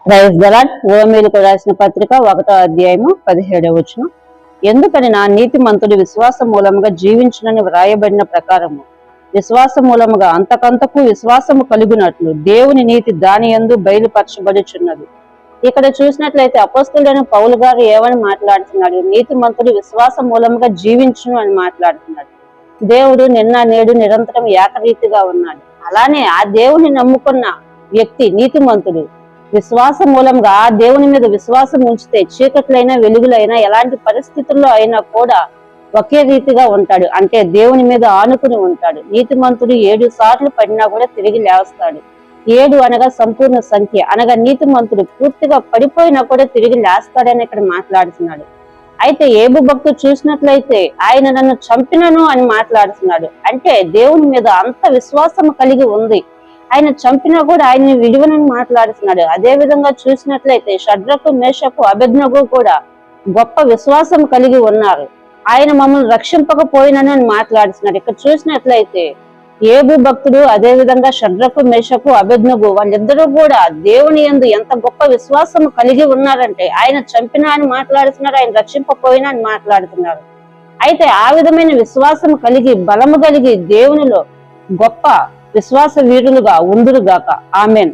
Praise the lord. రోమీయులకు రాసిన పత్రిక 1వ అధ్యాయము 17వ వచనం. ఎందుకని నా నీతిమంతుడు విశ్వాస మూలముగా జీవించునని వ్రాయబడిన ప్రకారము విశ్వాస మూలముగా అంతకంతకు విశ్వాసము కలుగునట్లు దేవుని నీతి దాని యందు బయలుపరచబడుచున్నది. ఇక్కడ చూసినట్లయితే అపోస్తలుడైన పౌలు గారు ఏమని మాట్లాడుతున్నాడు? నీతిమంతుడు విశ్వాస మూలముగా జీవించును అని మాట్లాడుతున్నాడు. దేవుడు నిన్న నేడు నిరంతరం ఏకరీతిగా ఉన్నాడు. అలానే ఆ దేవుని నమ్ముకున్న వ్యక్తి నీతిమంతుడు విశ్వాస మూలంగా ఆ దేవుని మీద విశ్వాసం ఉంచితే చీకట్లైనా వెలుగులైనా ఎలాంటి పరిస్థితుల్లో అయినా కూడా ఒకే రీతిగా ఉంటాడు. అంటే దేవుని మీద ఆనుకుని ఉంటాడు. నీతిమంతుడు 7 సార్లు పడినా కూడా తిరిగి లేస్తాడు. 7 అనగా సంపూర్ణ సంఖ్య, అనగా నీతిమంతుడు పూర్తిగా పడిపోయినా కూడా తిరిగి లేస్తాడని ఇక్కడ మాట్లాడుతున్నాడు. అయితే ఏబు భక్తుడు చూసినట్లయితే ఆయన నన్ను చంపినను అని మాట్లాడుతున్నాడు. అంటే దేవుని మీద అంత విశ్వాసం కలిగి ఉంది. ఆయన చంపినా కూడా ఆయన్ని విడువనని మాట్లాడుతున్నాడు. అదే విధంగా చూసినట్లయితే షడ్రకు మేషకు అబేద్నెగో కూడా గొప్ప విశ్వాసం కలిగి ఉన్నారు. ఆయన మమ్మల్ని రక్షింపకపోయినని మాట్లాడుతున్నారు. ఇక్కడ చూసినట్లయితే ఏబు భక్తుడు, అదే విధంగా షడ్రకు మేషకు అబేద్నెగో వాళ్ళిద్దరూ కూడా దేవుని యందు ఎంత గొప్ప విశ్వాసం కలిగి ఉన్నారంటే ఆయన చంపినా అని మాట్లాడుతున్నారు, ఆయన రక్షింపపోయినా అని మాట్లాడుతున్నారు. అయితే ఆ విధమైన విశ్వాసం కలిగి బలము కలిగి దేవునిలో గొప్ప విశ్వాస వీరులుగా ఉందురుగాక. ఆమెన్.